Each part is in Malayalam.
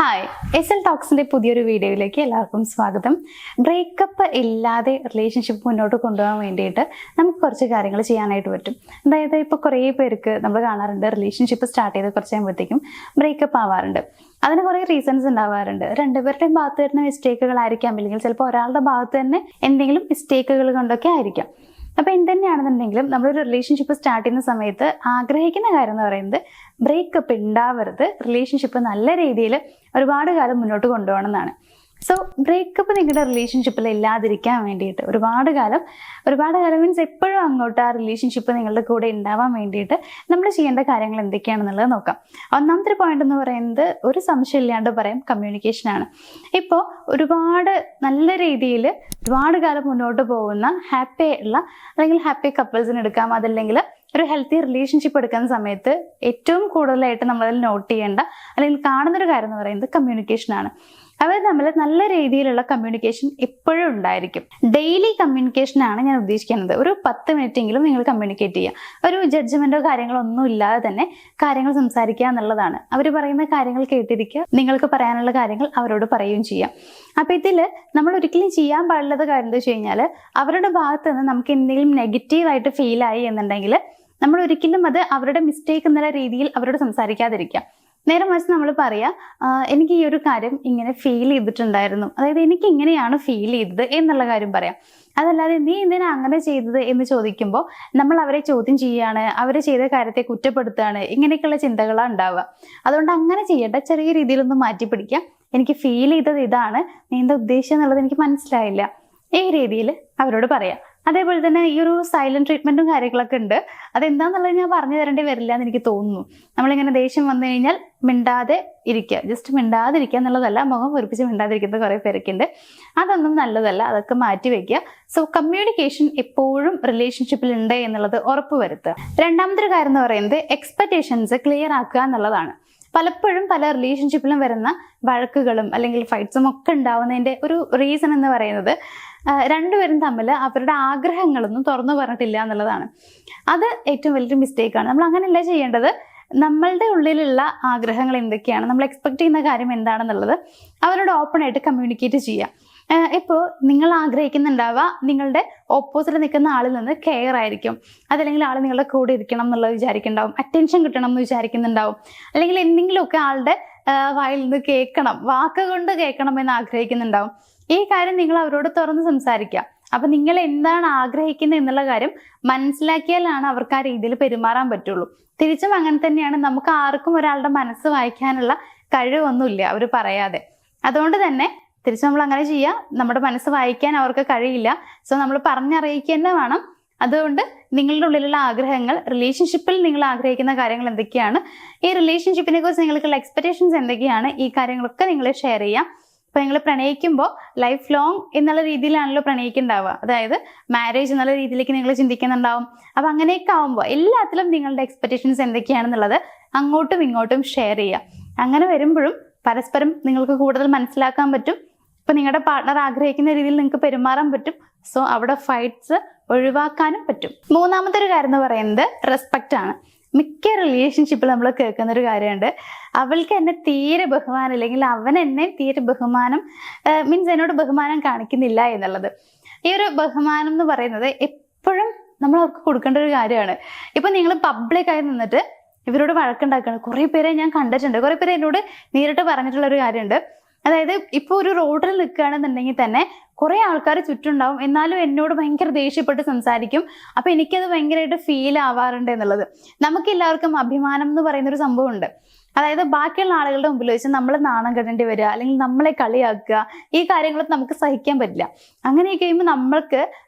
ഹായ്, എസ്.എൽ ടോക്സിന്റെ പുതിയൊരു വീഡിയോയിലേക്ക് എല്ലാവർക്കും സ്വാഗതം. ബ്രേക്കപ്പ് ഇല്ലാതെ റിലേഷൻഷിപ്പ് മുന്നോട്ട് കൊണ്ടുപോകാൻ വേണ്ടിയിട്ട് നമുക്ക് കുറച്ച് കാര്യങ്ങൾ ചെയ്യാനായിട്ട് പറ്റും. അതായത് ഇപ്പോൾ കുറേ പേർക്ക് നമ്മൾ കാണാറുണ്ട്, റിലേഷൻഷിപ്പ് സ്റ്റാർട്ട് ചെയ്ത് കുറച്ച് കഴിയുമ്പോഴത്തേക്കും ബ്രേക്കപ്പ് ആവാറുണ്ട്. അതിന് കുറേ റീസൺസ് ഉണ്ടാവാറുണ്ട്. രണ്ടുപേരുടെയും ഭാഗത്ത് വരുന്ന മിസ്റ്റേക്കുകളായിരിക്കാം, അല്ലെങ്കിൽ ചിലപ്പോൾ ഒരാളുടെ ഭാഗത്ത് തന്നെ എന്തെങ്കിലും മിസ്റ്റേക്കുകൾ കൊണ്ടൊക്കെ ആയിരിക്കാം. അപ്പോൾ എന്തുതന്നെയാണെന്നുണ്ടെങ്കിലും നമ്മളൊരു റിലേഷൻഷിപ്പ് സ്റ്റാർട്ട് ചെയ്യുന്ന സമയത്ത് ആഗ്രഹിക്കുന്ന കാര്യം എന്ന് പറയുന്നത് ബ്രേക്കപ്പ് ഉണ്ടാവരുത്, റിലേഷൻഷിപ്പ് നല്ല രീതിയിൽ ഒരുപാട് കാലം മുന്നോട്ട് കൊണ്ടുപോകണം എന്നാണ്. സോ ബ്രേക്കപ്പ് നിങ്ങളുടെ റിലേഷൻഷിപ്പിൽ ഇല്ലാതിരിക്കാൻ വേണ്ടിയിട്ട് ഒരുപാട് കാലം മീൻസ് എപ്പോഴും അങ്ങോട്ട് ആ റിലേഷൻഷിപ്പ് നിങ്ങളുടെ കൂടെ ഉണ്ടാവാൻ വേണ്ടിയിട്ട് നമ്മൾ ചെയ്യേണ്ട കാര്യങ്ങൾ എന്തൊക്കെയാണെന്നുള്ളത് നോക്കാം. ഒന്നാമത്തെ പോയിന്റ് എന്ന് പറയുന്നത്, ഒരു സംശയം ഇല്ലാണ്ട് പറയാം, കമ്മ്യൂണിക്കേഷനാണ്. ഇപ്പോൾ ഒരുപാട് നല്ല രീതിയിൽ ഒരുപാട് കാലം മുന്നോട്ട് പോകുന്ന ഹാപ്പി ആയിട്ടുള്ള അല്ലെങ്കിൽ ഹാപ്പി കപ്പിൾസിന് എടുക്കാം, അതല്ലെങ്കിൽ ഒരു ഹെൽത്തി റിലേഷൻഷിപ്പ് എടുക്കുന്ന സമയത്ത് ഏറ്റവും കൂടുതലായിട്ട് നമ്മളതിൽ നോട്ട് ചെയ്യേണ്ട അല്ലെങ്കിൽ കാണുന്നൊരു കാര്യം എന്ന് പറയുന്നത് കമ്മ്യൂണിക്കേഷനാണ്. അവർ തമ്മിൽ നല്ല രീതിയിലുള്ള കമ്മ്യൂണിക്കേഷൻ എപ്പോഴും ഉണ്ടായിരിക്കും. ഡെയിലി കമ്മ്യൂണിക്കേഷനാണ് ഞാൻ ഉദ്ദേശിക്കുന്നത്. ഒരു 10 മിനിറ്റെങ്കിലും നിങ്ങൾ കമ്മ്യൂണിക്കേറ്റ് ചെയ്യുക. ഒരു ജഡ്ജ്മെന്റോ കാര്യങ്ങളോ ഒന്നും ഇല്ലാതെ തന്നെ കാര്യങ്ങൾ സംസാരിക്കുക എന്നുള്ളതാണ്. അവർ പറയുന്ന കാര്യങ്ങൾ കേട്ടിരിക്കുക, നിങ്ങൾക്ക് പറയാനുള്ള കാര്യങ്ങൾ അവരോട് പറയുകയും ചെയ്യാം. അപ്പൊ ഇതിൽ നമ്മൾ ഒരിക്കലും ചെയ്യാൻ പാടുള്ളത് കാര്യം എന്താ വെച്ച് കഴിഞ്ഞാൽ, അവരുടെ ഭാഗത്ത് നിന്ന് നമുക്ക് എന്തെങ്കിലും നെഗറ്റീവായിട്ട് ഫീൽ ആയി എന്നുണ്ടെങ്കിൽ നമ്മൾ ഒരിക്കലും അത് അവരുടെ മിസ്റ്റേക്ക് എന്നുള്ള രീതിയിൽ അവരോട് സംസാരിക്കാതിരിക്കുക. നേരെ മറിച്ച് നമ്മൾ പറയാം, എനിക്ക് ഈ ഒരു കാര്യം ഇങ്ങനെ ഫീൽ ചെയ്തിട്ടുണ്ടായിരുന്നു, അതായത് എനിക്ക് ഇങ്ങനെയാണ് ഫീൽ ചെയ്തത് എന്നുള്ള കാര്യം പറയാം. അതല്ലാതെ നീ എന്തിനാ അങ്ങനെ ചെയ്തത് എന്ന് ചോദിക്കുമ്പോൾ നമ്മൾ അവരെ ചോദ്യം ചെയ്യുകയാണ്, അവർ ചെയ്ത കാര്യത്തെ കുറ്റപ്പെടുത്തുകയാണ്, ഇങ്ങനെയൊക്കെയുള്ള ചിന്തകളാണ് ഉണ്ടാവുക. അതുകൊണ്ട് അങ്ങനെ ചെയ്യേണ്ട, ചെറിയ രീതിയിലൊന്ന് മാറ്റി പിടിക്കാം. എനിക്ക് ഫീൽ ചെയ്തത് ഇതാണ്, നീ എന്താ ഉദ്ദേശിച്ചത് എന്നുള്ളത് എനിക്ക് മനസ്സിലായില്ല, ഈ രീതിയിൽ അവരോട് പറയാം. അതേപോലെ തന്നെ ഈ ഒരു സൈലന്റ് ട്രീറ്റ്മെന്റും കാര്യങ്ങളൊക്കെ ഉണ്ട്. അതെന്താന്നുള്ളത് ഞാൻ പറഞ്ഞു തരേണ്ടി വരില്ല എന്ന് എനിക്ക് തോന്നുന്നു. നമ്മളിങ്ങനെ ദേഷ്യം വന്നു കഴിഞ്ഞാൽ മിണ്ടാതെ ഇരിക്കുക, ജസ്റ്റ് മിണ്ടാതിരിക്കുക എന്നുള്ളതല്ല, മുഖം പൊരിപ്പിച്ച് മിണ്ടാതിരിക്കുന്ന കുറേ പേരൊക്കെയുണ്ട്. അതൊന്നും നല്ലതല്ല, അതൊക്കെ മാറ്റി വെക്കുക. സോ കമ്മ്യൂണിക്കേഷൻ എപ്പോഴും റിലേഷൻഷിപ്പിൽ ഉണ്ട് എന്നുള്ളത് ഉറപ്പ് വരുത്തുക. രണ്ടാമത്തെ ഒരു കാര്യം എന്ന് പറയുന്നത് എക്സ്പെക്ടേഷൻസ് ക്ലിയർ ആക്കുക എന്നുള്ളതാണ്. പലപ്പോഴും പല റിലേഷൻഷിപ്പിലും വരുന്ന വഴക്കുകളും അല്ലെങ്കിൽ ഫൈറ്റ്സും ഒക്കെ ഉണ്ടാവുന്നതിൻ്റെ ഒരു റീസൺ എന്ന് പറയുന്നത് രണ്ടുപേരും തമ്മിൽ അവരുടെ ആഗ്രഹങ്ങളൊന്നും തുറന്നു പറഞ്ഞിട്ടില്ല എന്നുള്ളതാണ്. അത് ഏറ്റവും വലിയൊരു മിസ്റ്റേക്കാണ്. നമ്മൾ അങ്ങനെയല്ല ചെയ്യേണ്ടത്. നമ്മളുടെ ഉള്ളിലുള്ള ആഗ്രഹങ്ങൾ എന്തൊക്കെയാണ്, നമ്മൾ എക്സ്പെക്ട് ചെയ്യുന്ന കാര്യം എന്താണെന്നുള്ളത് അവരോട് ഓപ്പൺ ആയിട്ട് കമ്മ്യൂണിക്കേറ്റ് ചെയ്യാം. ഇപ്പോൾ നിങ്ങൾ ആഗ്രഹിക്കുന്നുണ്ടാവുക നിങ്ങളുടെ ഓപ്പോസിറ്റ് നിൽക്കുന്ന ആളിൽ നിന്ന് കെയർ ആയിരിക്കും, അതല്ലെങ്കിൽ ആൾ നിങ്ങളുടെ കൂടെ ഇരിക്കണം എന്നുള്ളത് വിചാരിക്കുന്നുണ്ടാവും, അറ്റൻഷൻ കിട്ടണം എന്ന് വിചാരിക്കുന്നുണ്ടാവും, അല്ലെങ്കിൽ എന്തെങ്കിലുമൊക്കെ ആളുടെ വായിൽ നിന്ന് കേൾക്കണം, വാക്കുകൊണ്ട് കേൾക്കണം എന്ന് ആഗ്രഹിക്കുന്നുണ്ടാവും. ഈ കാര്യം നിങ്ങൾ അവരോട് തുറന്ന് സംസാരിക്കുക. അപ്പൊ നിങ്ങൾ എന്താണ് ആഗ്രഹിക്കുന്നത് എന്നുള്ള കാര്യം മനസ്സിലാക്കിയാലാണ് അവർക്ക് ആ രീതിയിൽ പെരുമാറാൻ പറ്റുള്ളൂ. തിരിച്ചും അങ്ങനെ തന്നെയാണ്. നമുക്ക് ആർക്കും ഒരാളുടെ മനസ്സ് വായിക്കാനുള്ള കഴിവൊന്നുമില്ല അവർ പറയാതെ. അതുകൊണ്ട് തന്നെ തിരിച്ച് നമ്മൾ അങ്ങനെ ചെയ്യുക. നമ്മുടെ മനസ്സ് വായിക്കാൻ അവർക്ക് കഴിയില്ല. സോ നമ്മൾ പറഞ്ഞറിയിക്കുക തന്നെ വേണം. അതുകൊണ്ട് നിങ്ങളുടെ ഉള്ളിലുള്ള ആഗ്രഹങ്ങൾ, റിലേഷൻഷിപ്പിൽ നിങ്ങൾ ആഗ്രഹിക്കുന്ന കാര്യങ്ങൾ എന്തൊക്കെയാണ്, ഈ റിലേഷൻഷിപ്പിനെ കുറിച്ച് നിങ്ങൾക്കുള്ള എക്സ്പെക്ടേഷൻസ് എന്തൊക്കെയാണ്, ഈ കാര്യങ്ങളൊക്കെ നിങ്ങൾ ഷെയർ ചെയ്യാം. ഇപ്പൊ നിങ്ങൾ പ്രണയിക്കുമ്പോൾ ലൈഫ് ലോങ് എന്നുള്ള രീതിയിലാണല്ലോ പ്രണയിക്കുന്നുണ്ടാവുക, അതായത് മാരേജ് എന്നുള്ള രീതിയിലേക്ക് നിങ്ങൾ ചിന്തിക്കുന്നുണ്ടാവും. അപ്പൊ അങ്ങനെയൊക്കെ ആവുമ്പോൾ എല്ലാത്തിലും നിങ്ങളുടെ എക്സ്പെക്ടേഷൻസ് എന്തൊക്കെയാണെന്നുള്ളത് അങ്ങോട്ടും ഇങ്ങോട്ടും ഷെയർ ചെയ്യുക. അങ്ങനെ വരുമ്പോഴും പരസ്പരം നിങ്ങൾക്ക് കൂടുതൽ മനസ്സിലാക്കാൻ പറ്റും. ഇപ്പൊ നിങ്ങളുടെ പാർട്ണർ ആഗ്രഹിക്കുന്ന രീതിയിൽ നിങ്ങൾക്ക് പെരുമാറാൻ പറ്റും. സോ അവിടെ ഫൈറ്റ്സ് ഒഴിവാക്കാനും പറ്റും. മൂന്നാമത്തെ ഒരു കാര്യം എന്ന് പറയുന്നത് റെസ്പെക്റ്റ് ആണ്. മിക്ക റിലേഷൻഷിപ്പിൽ നമ്മൾ കേൾക്കുന്ന ഒരു കാര്യമുണ്ട്, അവൾക്ക് എന്നെ തീരെ ബഹുമാനം, അല്ലെങ്കിൽ അവൻ എന്നെ തീരെ ബഹുമാനം മീൻസ് എന്നോട് ബഹുമാനം കാണിക്കുന്നില്ല എന്നുള്ളത്. ഈ ഒരു ബഹുമാനം എന്ന് പറയുന്നത് എപ്പോഴും നമ്മൾ അവർക്ക് കൊടുക്കേണ്ട ഒരു കാര്യമാണ്. ഇപ്പൊ നിങ്ങൾ പബ്ലിക്കായി നിന്നിട്ട് ഇവരോട് വഴക്കുണ്ടാക്കുകയാണ്. കുറേ പേരെ ഞാൻ കണ്ടിട്ടുണ്ട്, കുറേ പേര് എന്നോട് നേരിട്ട് പറഞ്ഞിട്ടുള്ള ഒരു കാര്യമുണ്ട്. അതായത് ഇപ്പോൾ ഒരു റോഡിൽ നിൽക്കുകയാണെന്നുണ്ടെങ്കിൽ തന്നെ കുറേ ആൾക്കാർ ചുറ്റുണ്ടാവും, എന്നാലും എന്നോട് ഭയങ്കര ദേഷ്യപ്പെട്ട് സംസാരിക്കും. അപ്പൊ എനിക്കത് ഭയങ്കരമായിട്ട് ഫീൽ ആവാറുണ്ട് എന്നുള്ളത്. നമുക്കെല്ലാവർക്കും അഭിമാനം എന്ന് പറയുന്ന ഒരു സംഭവം ഉണ്ട്. അതായത് ബാക്കിയുള്ള ആളുകളുടെ മുമ്പിൽ വെച്ച് നമ്മൾ നാണം കെടേണ്ടി വരിക, അല്ലെങ്കിൽ നമ്മളെ കളിയാക്കുക, ഈ കാര്യങ്ങളൊക്കെ നമുക്ക് സഹിക്കാൻ പറ്റില്ല. അങ്ങനെയൊക്കെ കഴിയുമ്പോൾ നമ്മൾക്ക്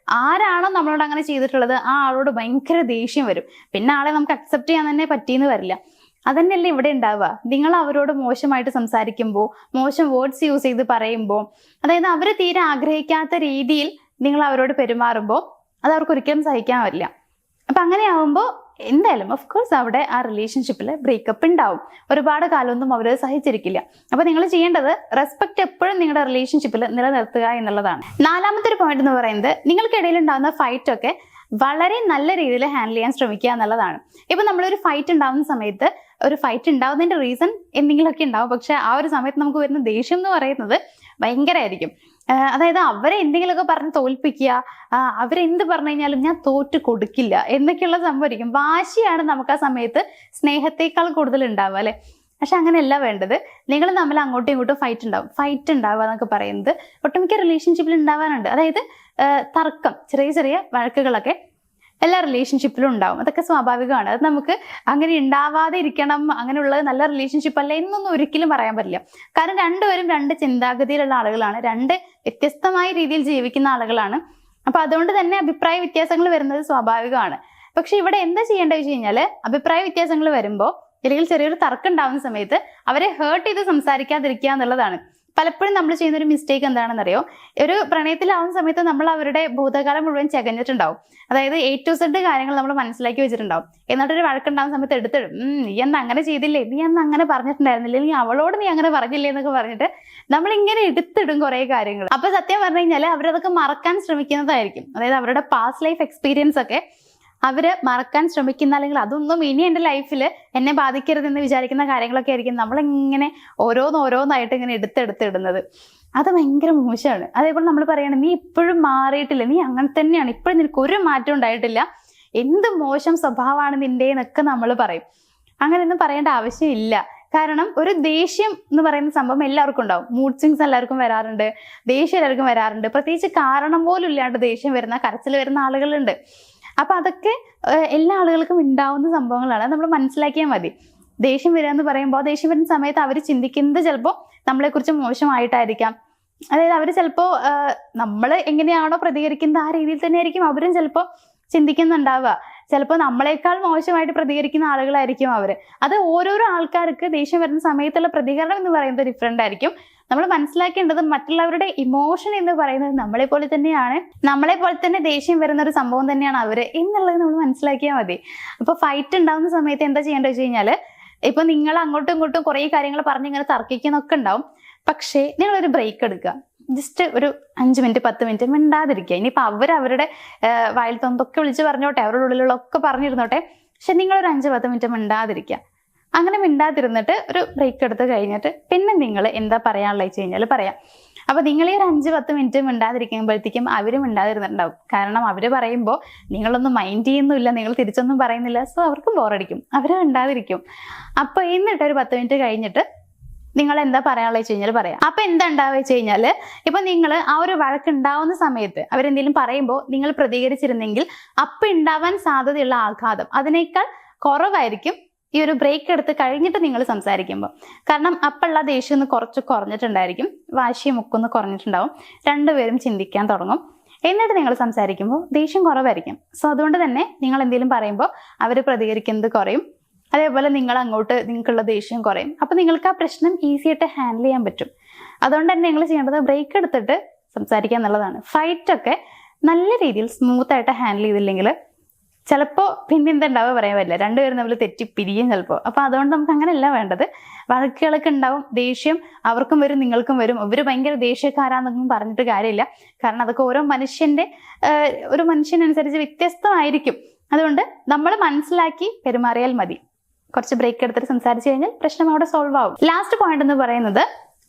ആരാണോ നമ്മളോട് അങ്ങനെ ചെയ്തിട്ടുള്ളത് ആ ആളോട് ഭയങ്കര ദേഷ്യം വരും. പിന്നെ ആളെ നമുക്ക് അക്സെപ്റ്റ് ചെയ്യാൻ തന്നെ പറ്റിയെന്ന് വരില്ല. അതന്നെയല്ലേ ഇവിടെ ഉണ്ടാവുക. നിങ്ങൾ അവരോട് മോശമായിട്ട് സംസാരിക്കുമ്പോൾ, മോശം വേർഡ്സ് യൂസ് ചെയ്ത് പറയുമ്പോൾ, അതായത് അവർ തീരെ ആഗ്രഹിക്കാത്ത രീതിയിൽ നിങ്ങൾ അവരോട് പെരുമാറുമ്പോൾ അത് അവർക്ക് ഒരിക്കലും സഹിക്കാൻ പറ്റില്ല. അപ്പൊ അങ്ങനെയാവുമ്പോൾ എന്തായാലും ഓഫ് കോഴ്സ് അവിടെ ആ റിലേഷൻഷിപ്പിൽ ബ്രേക്കപ്പ് ഉണ്ടാവും. ഒരുപാട് കാലമൊന്നും അവർ സഹിച്ചിരിക്കില്ല. അപ്പൊ നിങ്ങൾ ചെയ്യേണ്ടത് റെസ്പെക്ട് എപ്പോഴും നിങ്ങളുടെ റിലേഷൻഷിപ്പിൽ നിലനിർത്തുക എന്നുള്ളതാണ്. നാലാമത്തെ ഒരു പോയിന്റ് എന്ന് പറയുന്നത്, നിങ്ങൾക്കിടയിൽ ഉണ്ടാകുന്ന ഫൈറ്റ് ഒക്കെ വളരെ നല്ല രീതിയിൽ ഹാൻഡിൽ ചെയ്യാൻ ശ്രമിക്കുക എന്നുള്ളതാണ്. ഇപ്പൊ നമ്മളൊരു ഫൈറ്റ് ഉണ്ടാകുന്ന സമയത്ത് ഒരു ഫൈറ്റ് ഉണ്ടാവുന്നതിന്റെ റീസൺ എന്തെങ്കിലുമൊക്കെ ഉണ്ടാവും. പക്ഷെ ആ ഒരു സമയത്ത് നമുക്ക് വരുന്ന ദേഷ്യം എന്ന് പറയുന്നത് ഭയങ്കരമായിരിക്കും. അതായത് അവരെ എന്തെങ്കിലുമൊക്കെ പറഞ്ഞ് തോൽപ്പിക്കുക, അവരെന്ത് പറഞ്ഞു കഴിഞ്ഞാലും ഞാൻ തോറ്റു കൊടുക്കില്ല എന്നൊക്കെയുള്ള സംഭവമായിരിക്കും. വാശിയാണ് നമുക്ക് ആ സമയത്ത് സ്നേഹത്തെക്കാൾ കൂടുതൽ ഉണ്ടാവുക അല്ലെ. പക്ഷെ അങ്ങനെയല്ല വേണ്ടത്. നിങ്ങൾ തമ്മിൽ അങ്ങോട്ടും ഇങ്ങോട്ടും ഫൈറ്റ് ഉണ്ടാവുക എന്നൊക്കെ പറയുന്നത് ഒട്ടുമിക്ക റിലേഷൻഷിപ്പിൽ ഉണ്ടാവാനുണ്ട്. അതായത് തർക്കം, ചെറിയ ചെറിയ വഴക്കുകളൊക്കെ എല്ലാ റിലേഷൻഷിപ്പിലും ഉണ്ടാവും. അതൊക്കെ സ്വാഭാവികമാണ്. അത് നമുക്ക് അങ്ങനെ ഉണ്ടാവാതെ ഇരിക്കണം, അങ്ങനെയുള്ളത് നല്ല റിലേഷൻഷിപ്പ് അല്ല എന്നൊന്നും ഒരിക്കലും പറയാൻ പറ്റില്ല. കാരണം രണ്ടുപേരും രണ്ട് ചിന്താഗതിയിലുള്ള ആളുകളാണ്, രണ്ട് വ്യത്യസ്തമായ രീതിയിൽ ജീവിക്കുന്ന ആളുകളാണ്. അപ്പൊ അതുകൊണ്ട് തന്നെ അഭിപ്രായ വ്യത്യാസങ്ങൾ വരുന്നത് സ്വാഭാവികമാണ്. പക്ഷെ ഇവിടെ എന്താ ചെയ്യേണ്ടത് വെച്ച് കഴിഞ്ഞാല്, അഭിപ്രായ വ്യത്യാസങ്ങൾ വരുമ്പോൾ അല്ലെങ്കിൽ ചെറിയൊരു തർക്കം ഉണ്ടാവുന്ന സമയത്ത് അവരെ ഹേർട്ട് ചെയ്ത് സംസാരിക്കാതിരിക്കുക എന്നുള്ളതാണ്. പലപ്പോഴും നമ്മൾ ചെയ്യുന്ന ഒരു മിസ്റ്റേക്ക് എന്താണെന്നറിയോ, ഒരു പ്രണയത്തിലാവുന്ന സമയത്ത് നമ്മൾ അവരുടെ ഭൂതകാലം മുഴുവൻ ചകഞ്ഞിട്ടുണ്ടാവും. അതായത് A to Z കാര്യങ്ങൾ നമ്മൾ മനസ്സിലാക്കി വെച്ചിട്ടുണ്ടാവും. എന്നിട്ടൊരു വഴക്കുണ്ടാവുന്ന സമയത്ത് എടുത്തിടും, നീ അന്ന് അങ്ങനെ ചെയ്തില്ലേ, നീ അന്ന് അങ്ങനെ പറഞ്ഞിട്ടുണ്ടായിരുന്നില്ലേ, നീ അവളോട് നീ അങ്ങനെ പറഞ്ഞില്ലേ എന്നൊക്കെ പറഞ്ഞിട്ട് നമ്മളിങ്ങനെ എടുത്തിടും കുറെ കാര്യങ്ങൾ. അപ്പൊ സത്യം പറഞ്ഞു കഴിഞ്ഞാൽ അവരതൊക്കെ മറക്കാൻ ശ്രമിക്കുന്നതായിരിക്കും. അതായത് അവരുടെ പാസ്റ്റ് ലൈഫ് എക്സ്പീരിയൻസ് ഒക്കെ അവര് മറക്കാൻ ശ്രമിക്കുന്ന, അല്ലെങ്കിൽ അതൊന്നും ഇനി എൻ്റെ ലൈഫിൽ എന്നെ ബാധിക്കരുതെന്ന് വിചാരിക്കുന്ന കാര്യങ്ങളൊക്കെ ആയിരിക്കും നമ്മളിങ്ങനെ ഓരോന്നായിട്ട് ഇങ്ങനെ എടുത്തിടുന്നത്. അത് ഭയങ്കര മോശമാണ്. അതേപോലെ നമ്മൾ പറയണം, നീ ഇപ്പോഴും മാറിയിട്ടില്ല, നീ അങ്ങനെ തന്നെയാണ്, ഇപ്പോഴും നിനക്ക് ഒരു മാറ്റം ഉണ്ടായിട്ടില്ല, എന്ത് മോശം സ്വഭാവമാണ് നിന്റെ എന്നൊക്കെ നമ്മൾ പറയും. അങ്ങനെയൊന്നും പറയേണ്ട ആവശ്യമില്ല. കാരണം ഒരു ദേഷ്യം എന്ന് പറയുന്ന സംഭവം എല്ലാവർക്കും ഉണ്ടാവും. മൂഡ് സ്വിങ്സ് എല്ലാവർക്കും വരാറുണ്ട്, ദേഷ്യം എല്ലാവർക്കും വരാറുണ്ട്. പ്രത്യേകിച്ച് കാരണം പോലും ഇല്ലാണ്ട് ദേഷ്യം വരുന്ന, കരച്ചിൽ വരുന്ന ആളുകളുണ്ട്. അപ്പൊ അതൊക്കെ എല്ലാ ആളുകൾക്കും ഉണ്ടാവുന്ന സംഭവങ്ങളാണ്. നമ്മൾ മനസ്സിലാക്കിയാൽ മതി. ദേഷ്യം വരിക എന്ന് പറയുമ്പോൾ ദേഷ്യം വരുന്ന സമയത്ത് അവർ ചിന്തിക്കുന്നത് ചിലപ്പോൾ നമ്മളെക്കുറിച്ച് മോശമായിട്ടായിരിക്കാം. അതായത് അവർ ചിലപ്പോൾ നമ്മൾ എങ്ങനെയാണോ പ്രതികരിക്കുന്നത് ആ രീതിയിൽ തന്നെ ആയിരിക്കും അവരും ചിലപ്പോൾ ചിന്തിക്കുന്നുണ്ടാവുക. ചിലപ്പോൾ നമ്മളെക്കാൾ മോശമായിട്ട് പ്രതികരിക്കുന്ന ആളുകളായിരിക്കും അവര്. അത് ഓരോരോ ആൾക്കാർക്ക് ദേഷ്യം വരുന്ന സമയത്തുള്ള പ്രതികരണം എന്ന് പറയുന്നത് ഡിഫറെന്റ് ആയിരിക്കും. നമ്മൾ മനസ്സിലാക്കേണ്ടത് മറ്റുള്ളവരുടെ ഇമോഷൻ എന്ന് പറയുന്നത് നമ്മളെ പോലെ തന്നെ ദേഷ്യം വരുന്ന ഒരു സംഭവം തന്നെയാണ് അവര് എന്നുള്ളത് നമ്മൾ മനസ്സിലാക്കിയാൽ മതി. അപ്പൊ ഫൈറ്റ് ഉണ്ടാവുന്ന സമയത്ത് എന്താ ചെയ്യേണ്ടത് വെച്ച് കഴിഞ്ഞാല്, ഇപ്പൊ നിങ്ങൾ അങ്ങോട്ടും ഇങ്ങോട്ടും കുറെ കാര്യങ്ങൾ പറഞ്ഞ് ഇങ്ങനെ തർക്കിക്കുന്നൊക്കെ ഉണ്ടാവും. പക്ഷേ നിങ്ങളൊരു ബ്രേക്ക് എടുക്കുക. ജസ്റ്റ് ഒരു 5 മിനിറ്റ് 10 മിനിറ്റ് മിണ്ടാതിരിക്കുക. ഇനിയിപ്പോ അവരുടെ വായിൽ തൊന്തൊക്കെ വിളിച്ച് പറഞ്ഞോട്ടെ, അവരുടെ ഉള്ളിലുള്ള ഒക്കെ പറഞ്ഞിരുന്നോട്ടെ, പക്ഷെ നിങ്ങളൊരു 5-10 മിനിറ്റ് മിണ്ടാതിരിക്കുക. അങ്ങനെ മിണ്ടാതിരുന്നിട്ട് ഒരു ബ്രേക്ക് എടുത്ത് കഴിഞ്ഞിട്ട് പിന്നെ നിങ്ങൾ എന്താ പറയാനുള്ള വെച്ച് കഴിഞ്ഞാൽ പറയാം. അപ്പൊ നിങ്ങൾ ഈ ഒരു 5-10 മിനിറ്റ് മിണ്ടാതിരിക്കുമ്പോഴത്തേക്കും അവര് മിണ്ടാതിരുന്നിട്ടുണ്ടാവും. കാരണം അവര് പറയുമ്പോൾ നിങ്ങളൊന്നും മൈൻഡ് ചെയ്യുന്നില്ല, നിങ്ങൾ തിരിച്ചൊന്നും പറയുന്നില്ല. സോ അവർക്ക് ബോറടിക്കും, അവര് മിണ്ടാതിരിക്കും. അപ്പൊ എന്നിട്ട് ഒരു 10 മിനിറ്റ് കഴിഞ്ഞിട്ട് നിങ്ങൾ എന്താ പറയാനുള്ള വെച്ച് കഴിഞ്ഞാൽ പറയാം. അപ്പൊ എന്താ ഉണ്ടാവുക വെച്ച് കഴിഞ്ഞാല്, ഇപ്പൊ നിങ്ങൾ ആ ഒരു വഴക്ക് ഉണ്ടാവുന്ന സമയത്ത് അവരെന്തെങ്കിലും പറയുമ്പോൾ നിങ്ങൾ പ്രതികരിച്ചിരുന്നെങ്കിൽ അപ്പൊ ഉണ്ടാവാൻ സാധ്യതയുള്ള ആഘാതം അതിനേക്കാൾ കുറവായിരിക്കും ഈ ഒരു ബ്രേക്ക് എടുത്ത് കഴിഞ്ഞിട്ട് നിങ്ങൾ സംസാരിക്കുമ്പോൾ. കാരണം അപ്പോഴുള്ള ദേഷ്യം ഒന്ന് കുറഞ്ഞിട്ടുണ്ടായിരിക്കും, വാശിയും ഒക്കെ കുറഞ്ഞിട്ടുണ്ടാവും, രണ്ടുപേരും ചിന്തിക്കാൻ തുടങ്ങും. എന്നിട്ട് നിങ്ങൾ സംസാരിക്കുമ്പോൾ ദേഷ്യം കുറവായിരിക്കും. സോ അതുകൊണ്ട് തന്നെ നിങ്ങൾ എന്തെങ്കിലും പറയുമ്പോൾ അവർ പ്രതികരിക്കുന്നത് കുറയും. അതേപോലെ നിങ്ങൾക്കുള്ള ദേഷ്യം കുറയും. അപ്പൊ നിങ്ങൾക്ക് ആ പ്രശ്നം ഈസി ആയിട്ട് ഹാൻഡിൽ ചെയ്യാൻ പറ്റും. അതുകൊണ്ട് തന്നെ നിങ്ങൾ ചെയ്യേണ്ടത് ബ്രേക്ക് എടുത്തിട്ട് സംസാരിക്കുക എന്നുള്ളതാണ്. ഫൈറ്റൊക്കെ നല്ല രീതിയിൽ സ്മൂത്ത് ആയിട്ട് ഹാൻഡിൽ ചെയ്തില്ലെങ്കിൽ ചിലപ്പോൾ പിന്നെ എന്തുണ്ടാവുക പറയാൻ പറ്റില്ല, രണ്ടുപേരും തമ്മിൽ തെറ്റിപ്പിരിയും ചിലപ്പോൾ. അപ്പൊ അതുകൊണ്ട് നമുക്ക് അങ്ങനെയല്ല വേണ്ടത്. വഴക്കുകളൊക്കെ ഉണ്ടാവും, ദേഷ്യം അവർക്കും വരും നിങ്ങൾക്കും വരും. ഇവര് ഭയങ്കര ദേഷ്യക്കാരാന്നൊന്നും പറഞ്ഞിട്ട് കാര്യമില്ല. കാരണം അതൊക്കെ ഓരോ ഒരു മനുഷ്യനനുസരിച്ച് വ്യത്യസ്തമായിരിക്കും. അതുകൊണ്ട് നമ്മൾ മനസ്സിലാക്കി പെരുമാറിയാൽ മതി. കുറച്ച് ബ്രേക്ക് എടുത്തിട്ട് സംസാരിച്ചു കഴിഞ്ഞാൽ പ്രശ്നം അവിടെ സോൾവ് ആവും. ലാസ്റ്റ് പോയിന്റ് എന്ന് പറയുന്നത്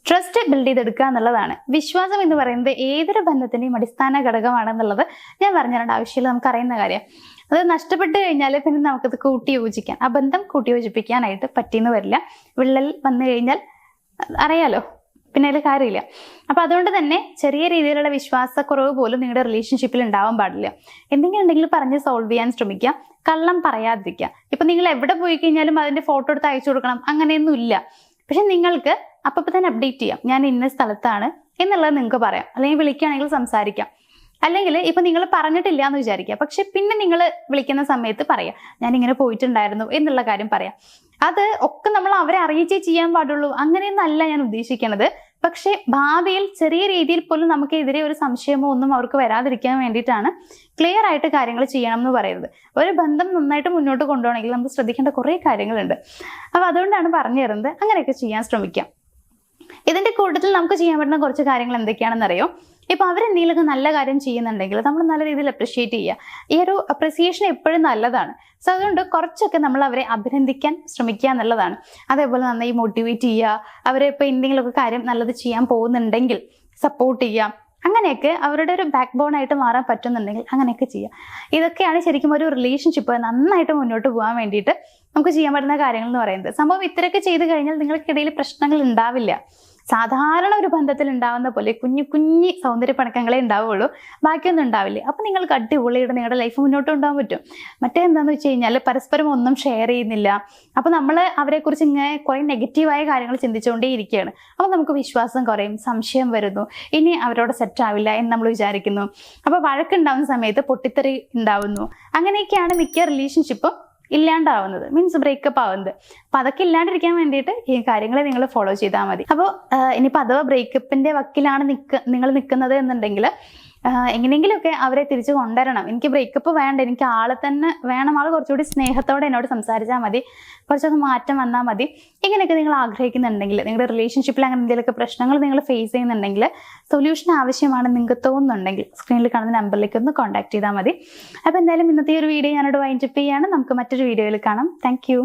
ട്രസ്റ്റ് ബിൽഡ് ചെയ്തെടുക്കുക എന്നുള്ളതാണ്. വിശ്വാസം എന്ന് പറയുന്നത് ഏതൊരു ബന്ധത്തിന്റെയും അടിസ്ഥാന ഘടകമാണെന്നുള്ളത് ഞാൻ പറഞ്ഞു തരേണ്ട ആവശ്യമില്ല, നമുക്കറിയുന്ന കാര്യം. അത് നഷ്ടപ്പെട്ടു കഴിഞ്ഞാൽ പിന്നെ നമുക്കത് ആ ബന്ധം കൂട്ടിയോജിപ്പിക്കാനായിട്ട് പറ്റിയെന്ന് വരില്ല. വിള്ളൽ വന്നു കഴിഞ്ഞാൽ അറിയാലോ, പിന്നെ അതിൽ കാര്യമില്ല. അപ്പൊ അതുകൊണ്ട് തന്നെ ചെറിയ രീതിയിലുള്ള വിശ്വാസക്കുറവ് പോലും നിങ്ങളുടെ റിലേഷൻഷിപ്പിൽ ഉണ്ടാവാൻ പാടില്ല. എന്തെങ്കിലും ഉണ്ടെങ്കിൽ പറഞ്ഞ് സോൾവ് ചെയ്യാൻ ശ്രമിക്കുക, കള്ളം പറയാതിരിക്കുക. ഇപ്പൊ നിങ്ങൾ എവിടെ പോയി കഴിഞ്ഞാലും അതിന്റെ ഫോട്ടോ എടുത്ത് അയച്ചു കൊടുക്കണം അങ്ങനെയൊന്നും ഇല്ല. പക്ഷെ നിങ്ങൾക്ക് അപ്പൊ തന്നെ അപ്ഡേറ്റ് ചെയ്യാം, ഞാൻ ഇന്ന സ്ഥലത്താണ് എന്നുള്ളത് നിങ്ങൾക്ക് പറയാം. അല്ലെങ്കിൽ വിളിക്കുകയാണെങ്കിൽ സംസാരിക്കാം. അല്ലെങ്കിൽ ഇപ്പൊ നിങ്ങൾ പറഞ്ഞിട്ടില്ല എന്ന് വിചാരിക്കുക, പക്ഷെ പിന്നെ നിങ്ങൾ വിളിക്കുന്ന സമയത്ത് പറയാം, ഞാൻ ഇങ്ങനെ പോയിട്ടുണ്ടായിരുന്നു എന്നുള്ള കാര്യം പറയാം. അത് ഒക്കെ നമ്മൾ അവരെ അറിയിച്ചേ ചെയ്യാൻ പാടുള്ളൂ, അങ്ങനെയൊന്നല്ല ഞാൻ ഉദ്ദേശിക്കുന്നത്. പക്ഷെ ഭാവിയിൽ ചെറിയ രീതിയിൽ പോലും നമുക്കെതിരെ ഒരു സംശയമോ ഒന്നും അവർക്ക് വരാതിരിക്കാൻ വേണ്ടിയിട്ടാണ് ക്ലിയർ ആയിട്ട് കാര്യങ്ങൾ ചെയ്യണം എന്ന് പറയുന്നത്. ഒരു ബന്ധം നന്നായിട്ട് മുന്നോട്ട് കൊണ്ടുപോകണമെങ്കിൽ നമുക്ക് ശ്രദ്ധിക്കേണ്ട കുറേ കാര്യങ്ങളുണ്ട്. അപ്പൊ അതുകൊണ്ടാണ് പറഞ്ഞു തരുന്നത്, അങ്ങനെയൊക്കെ ചെയ്യാൻ ശ്രമിക്കാം. ഇതിന്റെ കൂട്ടത്തിൽ നമുക്ക് ചെയ്യാൻ പറ്റുന്ന കുറച്ച് കാര്യങ്ങൾ എന്തൊക്കെയാണെന്ന് അറിയോ? ഇപ്പോൾ അവരെന്തെങ്കിലുമൊക്കെ നല്ല കാര്യം ചെയ്യുന്നുണ്ടെങ്കിൽ നമ്മൾ നല്ല രീതിയിൽ അപ്രിഷ്യേറ്റ് ചെയ്യുക. ഈ ഒരു അപ്രിസിയേഷൻ എപ്പോഴും നല്ലതാണ്. സോ അതുകൊണ്ട് കുറച്ചൊക്കെ നമ്മൾ അവരെ അഭിനന്ദിക്കാൻ ശ്രമിക്കുക എന്നുള്ളതാണ്. അതേപോലെ നന്നായി മോട്ടിവേറ്റ് ചെയ്യുക. അവരെ ഇപ്പോൾ എന്തെങ്കിലുമൊക്കെ കാര്യം നല്ലത് ചെയ്യാൻ പോകുന്നുണ്ടെങ്കിൽ സപ്പോർട്ട് ചെയ്യുക. അങ്ങനെയൊക്കെ അവരുടെ ഒരു ബാക്ക് ബോൺ ആയിട്ട് മാറാൻ പറ്റുന്നുണ്ടെങ്കിൽ അങ്ങനെയൊക്കെ ചെയ്യുക. ഇതൊക്കെയാണ് ശരിക്കും ഒരു റിലേഷൻഷിപ്പ് നന്നായിട്ട് മുന്നോട്ട് പോകാൻ വേണ്ടിയിട്ട് നമുക്ക് ചെയ്യാൻ പറ്റുന്ന കാര്യങ്ങൾ എന്ന് പറയുന്നത്. സംഭവം ഇത്രയൊക്കെ ചെയ്ത് കഴിഞ്ഞാൽ നിങ്ങൾക്കിടയിൽ പ്രശ്നങ്ങൾ ഉണ്ടാവില്ല. സാധാരണ ഒരു ബന്ധത്തിൽ ഉണ്ടാവുന്ന പോലെ കുഞ്ഞു കുഞ്ഞി സൗന്ദര്യ പണക്കങ്ങളെ ഉണ്ടാവുള്ളൂ, ബാക്കിയൊന്നും ഉണ്ടാവില്ല. അപ്പം നിങ്ങൾക്ക് അടിപൊളിയായിട്ട് നിങ്ങളുടെ ലൈഫ് മുന്നോട്ട് കൊണ്ടുപോകാൻ പറ്റും. മറ്റേന്താന്ന് വെച്ച് കഴിഞ്ഞാൽ പരസ്പരം ഒന്നും ഷെയർ ചെയ്യുന്നില്ല. അപ്പം നമ്മൾ അവരെക്കുറിച്ച് ഇങ്ങനെ കുറേ നെഗറ്റീവായ കാര്യങ്ങൾ ചിന്തിച്ചുകൊണ്ടേ ഇരിക്കുകയാണ്. അപ്പം നമുക്ക് വിശ്വാസം കുറയും, സംശയം വരുന്നു, ഇനി അവരോട് സെറ്റ് ആവില്ല എന്ന് നമ്മൾ വിചാരിക്കുന്നു. അപ്പോൾ വഴക്കുണ്ടാവുന്ന സമയത്ത് പൊട്ടിത്തെറി ഉണ്ടാവുന്നു. അങ്ങനെയൊക്കെയാണ് മിക്ക റിലേഷൻഷിപ്പും ഇല്ലാണ്ടാവുന്നത്, മീൻസ് ബ്രേക്കപ്പ് ആവുന്നത്. അപ്പം അതൊക്കെ ഇല്ലാണ്ടിരിക്കാൻ വേണ്ടിയിട്ട് ഈ കാര്യങ്ങൾ നിങ്ങൾ ഫോളോ ചെയ്താൽ മതി. അപ്പോൾ ഇനിയിപ്പോൾ അഥവാ ബ്രേക്കപ്പിൻ്റെ വക്കിലാണ് നിങ്ങൾ നിൽക്കുന്നത് എന്നുണ്ടെങ്കിൽ എങ്ങനെയെങ്കിലുമൊക്കെ അവരെ തിരിച്ചു കൊണ്ടുവരണം. എനിക്ക് ബ്രേക്കപ്പ് വേണ്ട, എനിക്ക് ആളെ തന്നെ വേണം, ആൾ കുറച്ചുകൂടി സ്നേഹത്തോടെ എന്നോട് സംസാരിച്ചാൽ മതി, കുറച്ചൊക്കെ മാറ്റം വന്നാൽ മതി. ഇങ്ങനെയൊക്കെ നിങ്ങൾ ആഗ്രഹിക്കുന്നുണ്ടെങ്കിൽ, നിങ്ങളുടെ റിലേഷൻഷിപ്പിൽ അങ്ങനെ എന്തെങ്കിലുമൊക്കെ പ്രശ്നങ്ങൾ നിങ്ങൾ ഫേസ് ചെയ്യുന്നുണ്ടെങ്കിൽ, സൊല്യൂഷൻ ആവശ്യമാണ് നിങ്ങൾക്ക് തോന്നുന്നുണ്ടെങ്കിൽ സ്ക്രീനിൽ കാണുന്ന നമ്പറിലേക്ക് ഒന്ന് കോൺടാക്ട് ചെയ്താൽ മതി. അപ്പോൾ എന്തായാലും ഇന്നത്തെ ഒരു വീഡിയോ ഞാനോട് വൈൻഡപ്പ് ചെയ്യാണ്. നമുക്ക് മറ്റൊരു വീഡിയോയിൽ കാണാം. താങ്ക്